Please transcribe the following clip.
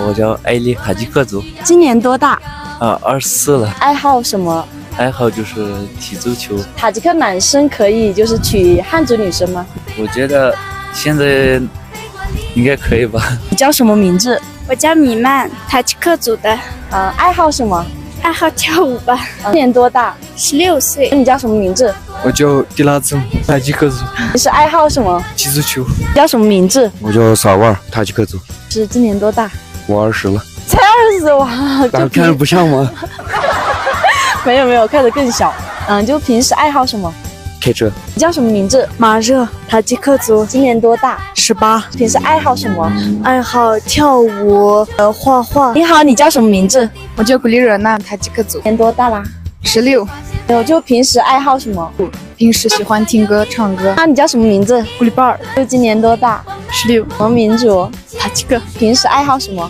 我叫艾利，塔吉克族。今年多大？24了。爱好什么？爱好就是踢足球。塔吉克男生可以就是娶汉族女生吗？我觉得现在应该可以吧。你叫什么名字？我叫米曼，塔吉克族的。爱好什么？爱好跳舞吧。今年多大16岁。你叫什么名字？我叫迪拉兹，塔吉克族。你是爱好什么？踢足球。你叫什么名字？我叫萨瓦尔，塔吉克族。是今年多大？我20了。才20哇！咋看着不像吗？没有，看着更小。就平时爱好什么？开车。你叫什么名字？马热，塔吉克族。今年多大18。平时爱好什么？爱好跳舞，画画。你好，你叫什么名字？我叫古丽惹娜，塔吉克族。今年多大啦16。就平时爱好什么？平时喜欢听歌、唱歌。你叫什么名字？古丽巴尔。就今年多大16。什么民族？塔吉克。平时爱好什么？